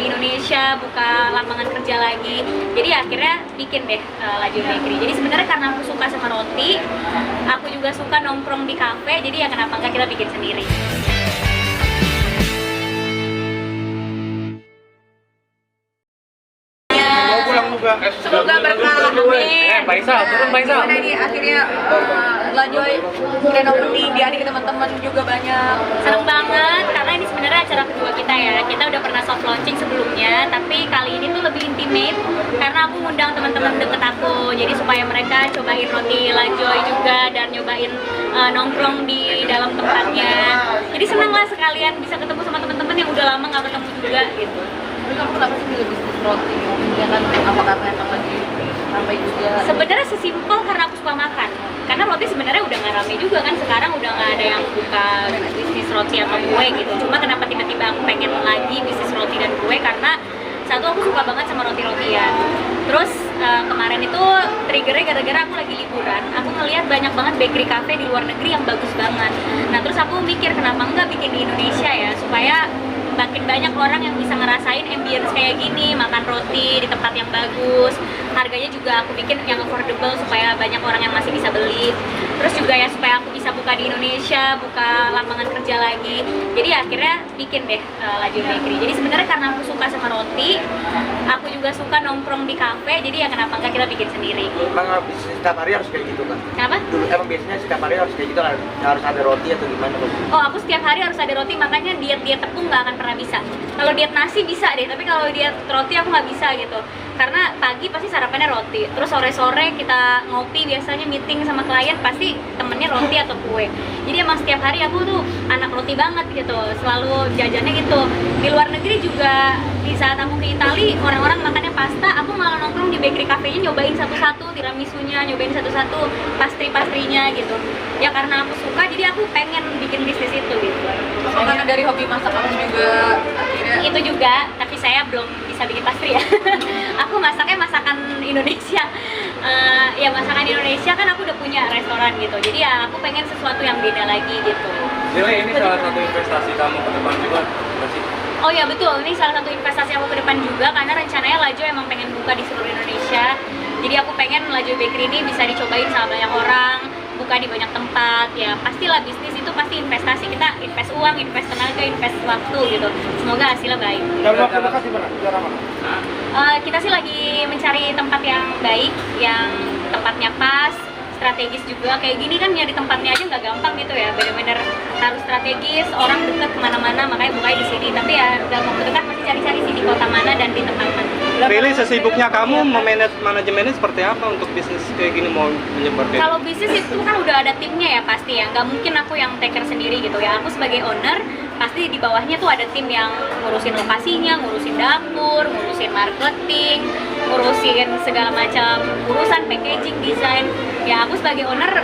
di Indonesia, buka lapangan kerja lagi. Jadi akhirnya bikin deh Lajur Bakery. Jadi sebenarnya karena aku suka sama roti, aku juga suka nongkrong di kafe, jadi ya kenapa enggak kita bikin sendiri. Semoga berkah. Amin. Faisal, turun Faisal. Gimana nih akhirnya Lajoy grand opening diadik teman-teman juga banyak. Seneng banget karena ini sebenarnya acara kedua kita ya. Kita udah pernah soft launching sebelumnya, tapi kali ini tuh lebih intimate karena aku ngundang teman-teman deket aku. Jadi supaya mereka cobain roti Lajoy juga dan nyobain nongkrong di dalam tempatnya. Jadi seneng lah sekalian bisa ketemu sama teman-teman yang udah lama nggak ketemu juga gitu. Tapi kamu kenapa sih pilih bisnis roti? Ya kan apa karena emang lagi ramai juga? Sebenarnya sesimpel karena aku suka makan. Karena roti sebenarnya udah nggak rame juga kan, sekarang udah nggak ada yang buka bisnis roti atau kue gitu. Cuma kenapa tiba-tiba aku pengen lagi bisnis roti dan kue karena satu aku suka banget sama roti-rotian. Terus kemarin itu triggernya gara-gara aku lagi liburan, aku ngeliat banyak banget bakery cafe di luar negeri yang bagus banget. Nah terus aku mikir kenapa nggak bikin di Indonesia ya, supaya makin banyak orang yang bisa ngerasain ambience kayak gini, makan roti di tempat yang bagus. Harganya juga aku bikin yang affordable supaya banyak orang yang masih bisa beli. Terus juga ya supaya aku bisa buka di Indonesia, buka lapangan kerja lagi. Jadi akhirnya bikin deh Lajur Bakery. Jadi sebenarnya karena aku suka sama roti, aku juga suka nongkrong di kafe. Jadi ya kenapa enggak kita bikin sendiri. Emang bisnis setiap hari harus kayak gitu kan? Kenapa? Dulu emang biasanya setiap hari harus kayak gitu kan? Harus ada roti atau gimana? Oh, aku setiap hari harus ada roti, makanya diet tepung nggak akan pernah bisa. Kalau diet nasi bisa deh, tapi kalau diet roti aku nggak bisa gitu. Karena pagi pasti sarapannya roti, terus sore-sore kita ngopi, biasanya meeting sama klien pasti temennya roti atau kue. Jadi emang setiap hari aku tuh anak roti banget gitu, selalu jajannya gitu. Di luar negeri juga, di saat aku ke Itali, orang-orang makannya pasta, aku malah nongkrong di bakery cafe-nya nyobain satu-satu, tiramisunya, nyobain satu-satu pastry-pastrinya gitu. Ya karena aku suka, jadi aku pengen bikin bisnis itu gitu. Karena dari hobi masak kamu juga akhirnya Itu juga, tapi saya belum bisa bikin pastry ya. Aku masaknya masakan Indonesia. Ya masakan Indonesia kan aku udah punya restoran gitu. Jadi ya aku pengen sesuatu yang beda lagi gitu. Jadi ini salah satu investasi kamu ke depan juga, nggak sih? Oh ya betul, ini salah satu investasi aku ke depan juga karena rencananya Lajo emang pengen buka di seluruh Indonesia. Jadi aku pengen Lajo Bakery ini bisa dicobain sama banyak orang, buka di banyak tempat. Ya pastilah bisnis itu pasti investasi, kita invest uang, invest tenaga, invest waktu gitu. Semoga hasilnya baik. Dan waktu dekat di mana? Daerah mana? Kita sih lagi mencari tempat yang baik, yang tempatnya pas, strategis juga. Kayak gini kan nyari tempatnya aja nggak gampang gitu ya, bener-bener harus strategis, orang deket kemana-mana, makanya bukanya di sini. Tapi ya dalam waktu dekat masih cari-cari sih di kota mana dan di tempat mana. Pilih sesibuknya kamu memanage manajemennya seperti apa untuk bisnis kayak gini mau menyebar kayak Kalau bisnis itu kan udah ada timnya ya pasti ya, nggak mungkin aku yang take care sendiri gitu ya. Aku sebagai owner, pasti di bawahnya tuh ada tim yang ngurusin lokasinya, ngurusin dapur, ngurusin marketing, ngurusin segala macam urusan packaging, desain. Ya aku sebagai owner,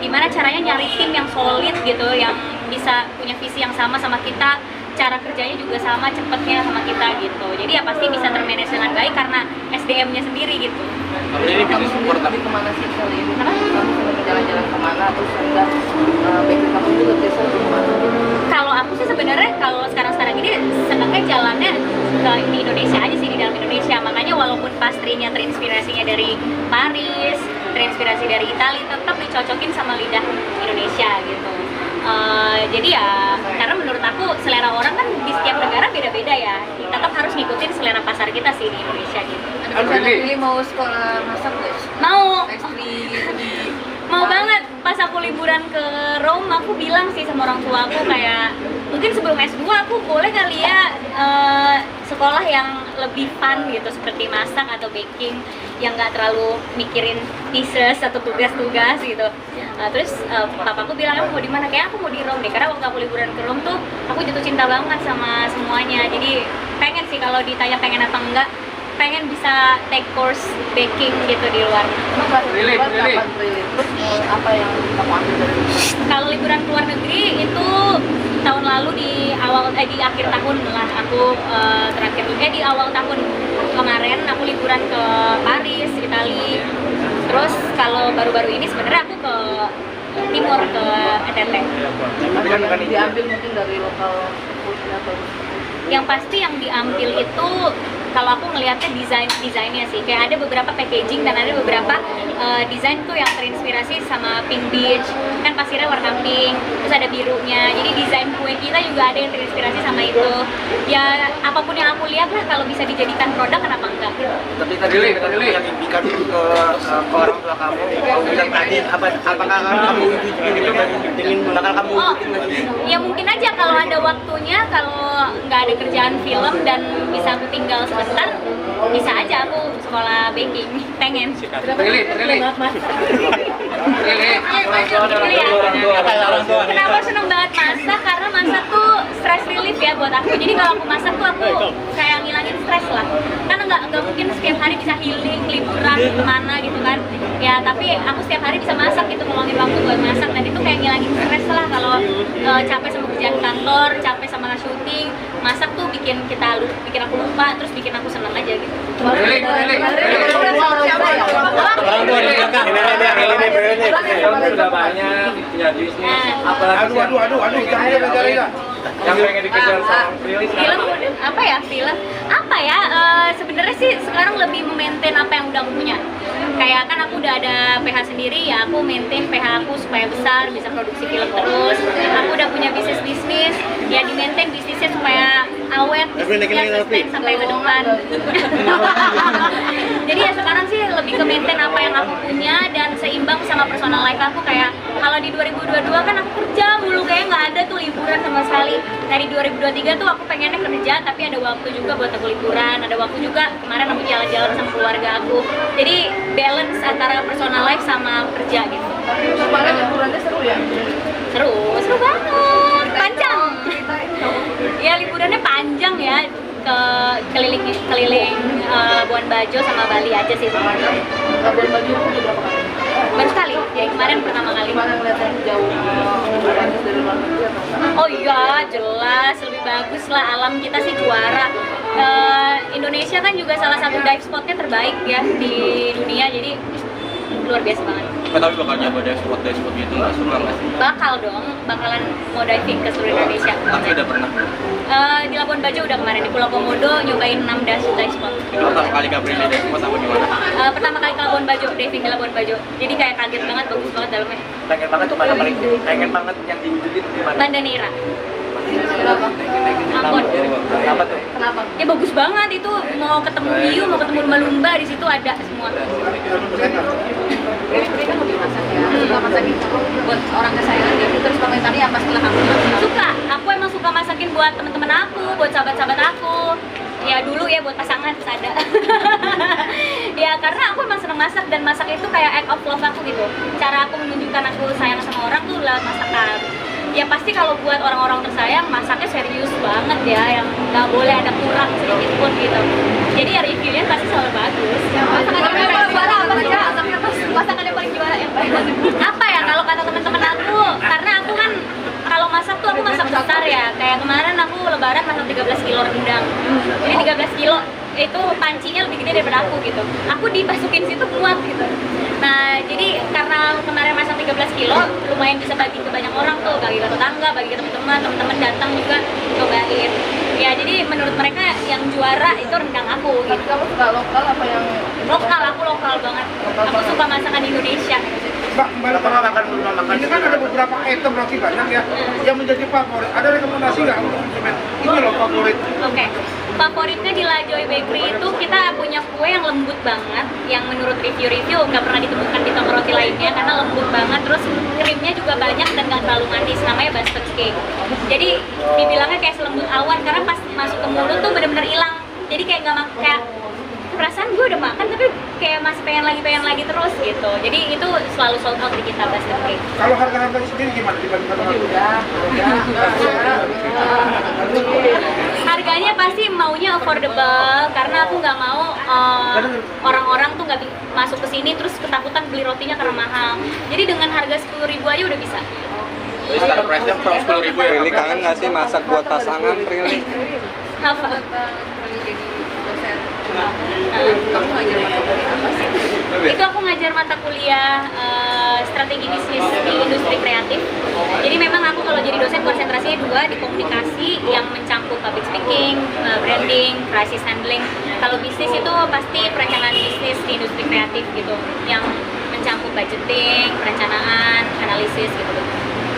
gimana caranya nyari tim yang solid gitu, yang bisa punya visi yang sama kita, cara kerjanya juga sama, cepetnya sama kita gitu. Jadi ya pasti bisa termanage dengan baik karena SDM-nya sendiri gitu. Tapi ini bisnis support tapi kemana sih kali ini? Kamu sampai jalan-jalan kemana? Terus juga bakery kamu juga biasa kemana? Kalau aku sih sebenarnya kalau sekarang ini senangnya jalannya ke di Indonesia aja sih, di dalam Indonesia. Makanya walaupun pastrinya terinspirasinya dari Paris, terinspirasi dari Italia, tetap dicocokin sama lidah Indonesia gitu. Jadi ya karena menurut aku selera orang kan di setiap negara beda-beda ya, tetap harus ngikutin selera pasar kita sih di Indonesia gitu. Ada rencana pilih mau sekolah masak nggak? Mau Pastry di Mau banget. Pas aku liburan ke Rome, aku bilang sih sama orang tua aku kayak mungkin sebelum S2 aku boleh kali ya sekolah yang lebih fun gitu, seperti masak atau baking yang nggak terlalu mikirin thesis atau tugas-tugas gitu. Terus papaku bilang aku mau di mana, kayak aku mau di Rome deh, karena waktu aku liburan ke Rome tuh aku jatuh cinta banget sama semuanya. Jadi pengen sih kalau ditanya pengen apa enggak, pengen bisa take course baking gitu di luar. Pilih. Terus apa yang kamu ambil dari itu? Kalau liburan ke luar negeri itu tahun lalu di akhir tahun lah aku terakhir di awal tahun kemarin aku liburan ke Paris, Italia. Terus kalau baru-baru ini sebenarnya aku ke timur, ke NTT. Tapi kan bukan Diambil mungkin dari lokal food atau Yang pasti yang diambil itu kalau aku ngelihatnya desainnya sih, kayak ada beberapa packaging dan ada beberapa desain tuh yang terinspirasi sama Pink Beach, kan pasirnya warna pink, terus ada birunya, jadi desain kue kita juga ada yang terinspirasi sama itu. Ya apapun yang aku lihat lah, kalau bisa dijadikan produk kenapa enggak. Tapi tadi yang impikan ke orang tua kamu, kamu bilang tadi apakah kamu ingin bakal kamu wujudin nggak sih? Ya mungkin aja kalau ada waktunya, kalau nggak ada kerjaan film dan bisa aku tinggal sebentar, bisa aja aku sekolah baking, pengen. Kenapa seneng banget masak? Karena masak tuh stress relief ya buat aku. Jadi kalau aku masak tuh aku kayak ngilangin stres lah. Karena nggak mungkin setiap hari bisa healing, liburan kemana gitu kan. Ya tapi aku setiap hari bisa masak gitu, ngeluangin waktu buat masak, dan itu kayak ngilangin stres lah. Kalau capek sama kerjaan kantor, capek sama syuting, masak tuh bikin aku lupa, terus bikin aku senang aja gitu. Orang tua di belakang. Ini sudah banyak punya bisnis. Apalagi yang pengen dikejar sama Prilly Film apa ya sebenarnya sih sekarang lebih memaintain apa yang udah aku punya. Kayak kan aku udah ada PH sendiri, ya aku maintain PH aku supaya besar, bisa produksi film terus. Aku udah punya bisnis, ya di maintain bisnisnya supaya awet, bisnisnya sustain sampai ke depan. Jadi ya sekarang sih lebih ke maintain apa yang aku punya dan seimbang sama personal life aku. Kayak kalau di 2022 kan aku kerja mulu, kayak nggak ada tuh liburan sama sekali. Dari 2023 tuh aku pengennya kerja tapi ada waktu juga buat aku liburan, ada waktu juga kemarin aku jalan-jalan sama keluarga aku. Jadi balance antara personal life sama kerja gitu. Kemarin liburannya seru ya? Seru banget, panjang. Ya liburannya panjang ya, ke keliling Labuan Bajo sama Bali aja sih sebenarnya. Labuan Bajo itu udah berapa kali? Baru sekali, ya kemarin pertama kali. Gimana ngeliatnya jauh bagus dari luar negeri atau enggak? Oh iya, jelas lebih bagus lah, alam kita sih juara. Indonesia kan juga salah satu dive spotnya terbaik ya di dunia, jadi luar biasa banget. Tapi bakal nyoba dive spot gitu, nggak suka nggak sih? Bakalan mau diving ke seluruh Indonesia. Tapi udah pernah. Di Labuan Bajo udah kemarin, di Pulau Komodo nyobain 6 dive spot. Itu pertama kali Kak Prilly dive spot apa gimana? Pertama kali ke Labuan Bajo, diving di Labuan Bajo. Jadi kayak kaget banget, bagus banget dalamnya. Pengen banget tuh mana paling pengen banget yang diwujudin gimana? Banda Neira, Kenapa? Ambon. Kenapa tuh? Kenapa? Ya bagus banget itu, mau ketemu hiu, mau ketemu lumba-lumba, di situ ada semua. Ini kan hobi masak ya. Suka masakin buat orang kesayangan gitu. Terus komentarnya apa setelah kamu masak? Suka, aku emang suka masakin buat temen-temen aku, buat sahabat-sahabat aku. Ya dulu ya buat pasangan terus ada. Ya karena aku emang seneng masak, dan masak itu kayak act of love aku gitu. Cara aku menunjukkan aku sayang sama orang tuh lewat masakan. Ya pasti kalau buat orang-orang tersayang masaknya serius banget ya, yang nggak boleh ada kurang sedikit pun gitu. Jadi ya reviewnya pasti selalu bagus. Masakan yang paling juara yang paling apa ya kalau kata teman-teman aku, karena aku kan kalau masak tuh aku masak besar ya. Kayak kemarin aku lebaran masak 13 kilo rendang. Jadi 13 kilo itu pancinya lebih gede daripada aku gitu. Aku dimasukin situ kuat gitu. Nah, jadi karena kemarin masak 13 kilo, lumayan bisa bagi ke banyak orang tuh, bagi ke tetangga, bagi ke teman-teman datang juga cobain. Ya, jadi menurut mereka yang juara itu rendang aku gitu. Kamu suka lokal apa yang Lokal, aku lokal banget. Aku suka masakan Indonesia. Mbak, ini kan ada beberapa item roti banyak ya yang menjadi favorit. Ada rekomendasi nggak untuk konsumen? Ini loh favorit. Oke. Favoritnya di La Joy Bakery itu kita punya kue yang lembut banget, yang menurut review-review nggak pernah ditemukan di toko roti lainnya karena lembut banget, terus krimnya juga banyak dan nggak terlalu manis, namanya Boston Cake. Jadi dibilangnya kayak selembut awan karena pas masuk ke mulut tuh bener-bener hilang. Jadi kayak nggak kayak perasaan gue udah makan tapi kayak masih pengen lagi terus gitu. Jadi itu selalu sold out di kita Boston Cake. Kalau harga-harga sendiri gimana dibandingkan dengan Harganya pasti maunya affordable karena aku nggak mau orang-orang tuh nggak masuk ke sini terus ketakutan beli rotinya karena mahal. Jadi dengan harga 10.000 aja udah bisa. Jadi start price-nya from 10.000 ya. Prilly kangen nggak sih masak buat pasangan, Prilly? Apa? Kamu ngajar mata kuliah apa sih? Itu aku ngajar mata kuliah strategi bisnis di industri kreatif. Jadi memang aku kalau jadi dosen konsentrasinya dua, di komunikasi yang mencakup public speaking, branding, crisis handling. Kalau bisnis itu pasti perencanaan bisnis di industri kreatif gitu, yang mencakup budgeting, perencanaan, analisis gitu.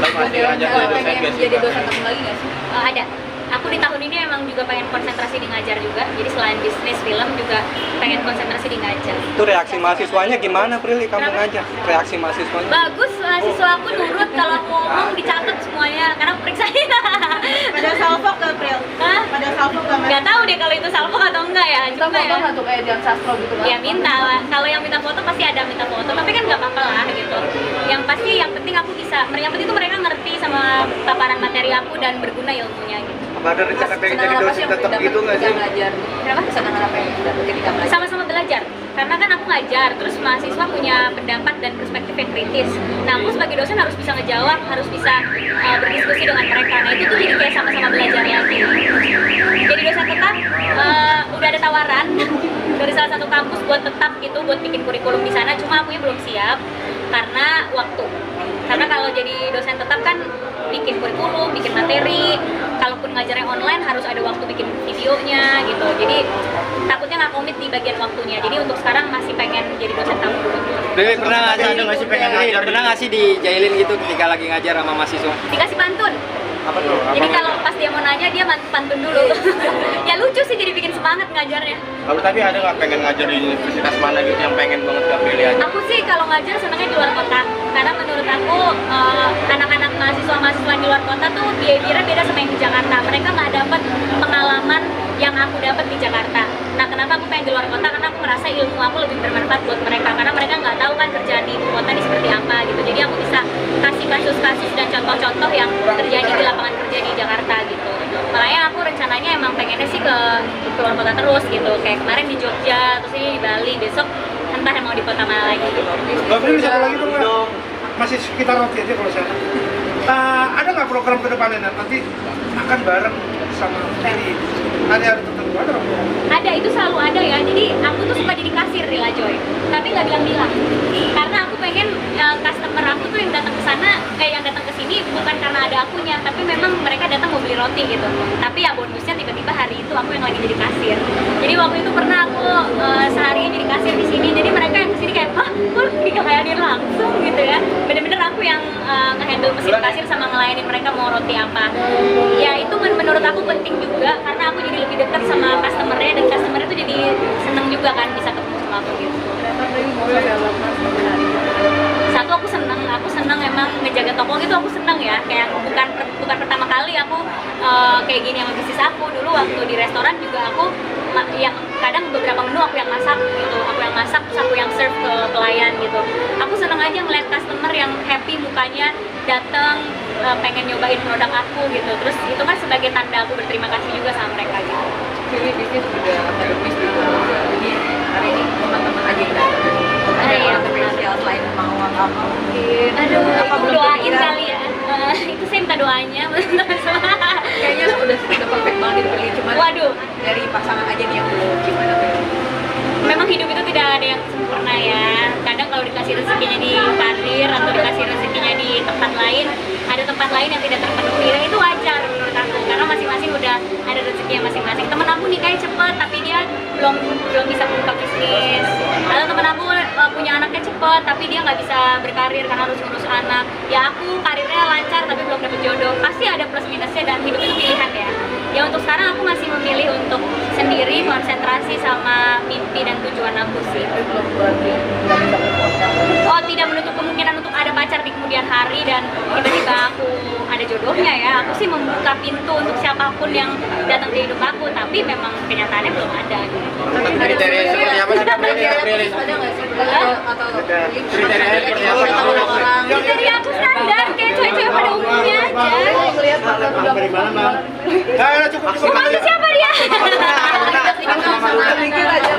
Pengen jadi dosen kamu lagi nggak sih? Ada. Aku di tahun ini emang juga pengen konsentrasi di ngajar juga. Jadi selain bisnis film juga pengen konsentrasi di ngajar. Itu reaksi mahasiswanya gimana, Prilly, kamu ngajar? Reaksi mahasiswanya? Bagus, siswa aku nurut, kalau aku ngomong dicatat semuanya karena periksain. Pada salfok ke Pril? Hah? Pada salfok ke Nggak tahu deh kalau itu salvo atau enggak ya. Kita Cuma foto ya, nggak tuh kayak Dian Sastro gitu kan? ya minta lah. Kalau yang minta foto pasti ada minta foto, tapi kan nggak apa-apa lah gitu. Yang pasti yang penting aku bisa, yang penting itu mereka ngerti sama paparan materi aku dan berguna ilmunya gitu. Apa ada rencana pengen jadi dosen tetap gitu nggak sih? Ngajar. Kenapa? Kesenangan apa yang dapat ketika belajar? Sama-sama belajar, karena kan aku ngajar, terus mahasiswa punya pendapat dan perspektif yang kritis. Nah, aku sebagai dosen harus bisa ngejawab, harus bisa berdiskusi dengan mereka. Nah, itu tuh jadi kayak sama-sama belajar lagi. Jadi dosen tetap udah ada tawaran dari salah satu kampus buat tetap gitu, buat bikin kurikulum di sana. Cuma akunya belum siap karena waktu. Karena kalau jadi dosen tetap kan bikin kurikulum, bikin materi. Kalaupun ngajarnya online harus ada waktu bikin videonya gitu. Jadi takutnya nggak komit di bagian waktunya. Jadi untuk sekarang masih pengen jadi dosen tamu dulu. Dewi pernah nggak sih pengen ngajar? Pernah nggak sih dijailin gitu ketika lagi ngajar sama mahasiswa? Dikasih pantun. Apa tuh? Jadi kalau pas dia mau nanya dia pantun dulu. Ya lucu sih, jadi bikin semangat ngajarnya. Lalu tapi ada nggak pengen ngajar di universitas mana gitu yang pengen banget gak pilih aja? Aku sih kalau ngajar senangnya di luar kota. Karena menurut aku anak-anak mahasiswa di luar kota tuh behavior-nya beda sama yang di Jakarta. Mereka nggak dapat pengalaman yang aku dapat di Jakarta. Nah, kenapa aku pengen di luar kota? Karena aku merasa ilmu aku lebih bermanfaat buat mereka. Karena mereka nggak tahu kan kerjaan di ibu kota ini seperti apa gitu. Jadi aku bisa kasih kasus-kasus dan contoh-contoh yang terjadi di lapangan kerja di Jakarta gitu. Makanya aku rencananya emang pengennya sih ke luar kota terus gitu. Kayak kemarin di Jogja, terus ini di Bali, besok entah mau di kota mana lagi. Mbak Prilly, satu lagi dong, masih sekitar roti aja kalau saya. Ada nggak program ke depannya nanti akan bareng sama Prilly? Hari-hari tertentu ada nggak? Ada, itu selalu ada ya. Jadi aku tuh suka jadi kasir di La Joy, tapi nggak bilang-bilang. Karena aku pengen customer aku tuh yang datang ke sana, kayak yang datang ke sini bukan karena ada akunya, tapi memang mereka datang mau beli roti gitu. Tapi ya bonusnya tiba-tiba hari itu aku yang lagi jadi kasir. Jadi waktu itu pernah aku seharian jadi kasir di sini. Jadi mereka yang kesini kayak, ah, kok dikelayanin langsung gitu ya. Bener-bener aku yang nge-handle mesin kasir sama ngelayanin mereka mau roti apa. Ya itu menurut aku penting juga karena aku jadi lebih dekat sama customer-nya, dan customer-nya tuh jadi seneng juga kan bisa ketemu sama aku gitu. Satu aku seneng emang ngejaga toko gitu, aku seneng ya, kayak bukan pertama kali aku kayak gini sama bisnis aku. Dulu waktu di restoran juga aku yang kadang beberapa menu aku yang masak gitu, terus aku yang serve ke pelayan gitu. Aku seneng aja ngeliat customer yang happy mukanya datang pengen nyobain produk aku gitu. Terus itu kan sebagai tanda aku berterima kasih juga sama mereka gitu. Pilih bisnis udah akademis juga. Jadi hari ini teman-teman aja yang datang. Ada Iya, orang spesial selain mau apa mungkin? Aduh, apa itu belum doain kepikiran? kali ya. Itu saya minta doanya. Kayaknya udah perfect banget dipilih, cuman Waduh, dari pasangan aja nih yang belum gimana tuh? memang hidup itu tidak ada yang sempurna ya. Kadang kalau dikasih rezekinya di karir atau dikasih rezekinya di tempat lain, ada tempat lain yang tidak terpenuhi, dan itu wajar menurut aku. Karena masing-masing udah ada rezekinya masing-masing. Temen aku nikahnya cepet, tapi dia belum bisa membuka bisnis. Atau temen aku punya anaknya cepet, tapi dia nggak bisa berkarir karena harus ngurus anak. Ya aku karirnya lancar, tapi belum dapet jodoh. Pasti ada plus minusnya, dan hidup itu pilihan ya. Ya untuk sekarang aku masih memilih untuk sendiri, konsentrasi sama mimpi dan tujuan aku sih. Belum berarti nggak bisa berkontak. Oh, tidak menutup kemungkinan untuk ada pacar di kemudian hari dan tiba-tiba aku ada jodohnya ya. Aku sih membuka pintu untuk siapapun yang datang di hidup aku, tapi memang kenyataannya belum ada gitu. Kriteria seperti apa sih Kak Prilly? Ada nggak sih? Atau Kriteria seperti apa Kak orang-orang? Kriteria aku standar, kayak cewek-cewek pada umumnya aja. Melihat partner udah Dari mana, Bang? Cukup. Maksud siapa dia? Mikir aja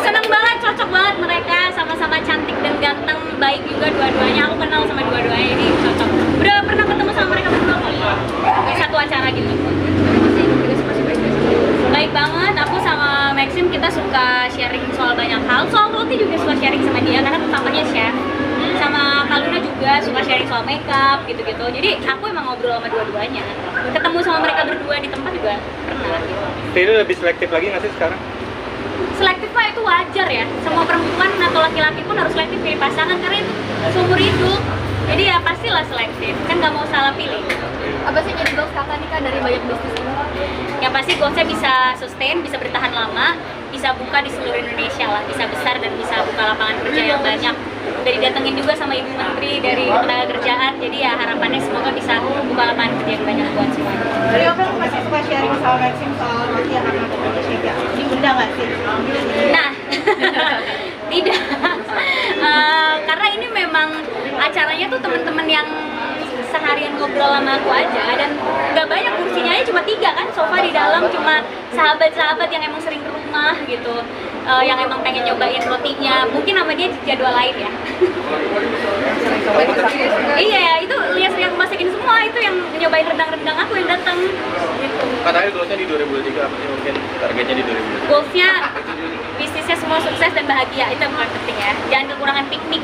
Seneng banget, cocok banget mereka, sama-sama cantik dan ganteng, baik juga dua-duanya. Aku kenal sama dua-duanya, ini cocok. Udah pernah ketemu sama mereka berdua kok. Di satu acara gitu. Baik banget, aku sama Maxim kita suka sharing soal banyak hal. Soal roti juga suka sharing sama dia karena papanya chef. soal makeup gitu-gitu. Jadi aku emang ngobrol sama dua-duanya. Ketemu sama mereka berdua di tempat juga pernah gitu. Jadi lebih selektif lagi nggak sih sekarang? Selektif mah itu wajar ya. Semua perempuan atau laki-laki pun harus selektif pilih pasangan karena itu seumur hidup. Jadi ya pastilah selektif. Kan nggak mau salah pilih. Apa sih jadi goals kakak nih kak dari banyak bisnis ini? Yang pasti goalsnya bisa sustain, bisa bertahan lama, bisa buka di seluruh Indonesia lah, bisa besar dan bisa buka lapangan kerja yang banyak. Dari datengin juga sama Ibu Menteri dari Ketenagakerjaan, jadi ya harapannya semoga bisa buka lapangan kerja yang banyak buat semuanya. Dari apa masih suka sharing soal Maxim soal roti yang akan Indonesia? Diundang nggak sih? Nah, tidak. Karena ini memang acaranya tuh teman-teman yang seharian ngobrol sama aku aja dan nggak banyak, kursinya aja cuma 3 kan, sofa di dalam cuma sahabat-sahabat yang emang sering ke rumah gitu, yang emang pengen nyobain rotinya, mungkin sama dia jadwal lain ya. Iya, itu lihat-lihat masakin semua, itu yang nyobain rendang-rendang aku yang datang gitu. Katanya goalsnya di 2023 apa sih, mungkin targetnya di 2023? Goalsnya bisnisnya semua sukses dan bahagia, itu yang paling penting ya, jangan kekurangan piknik.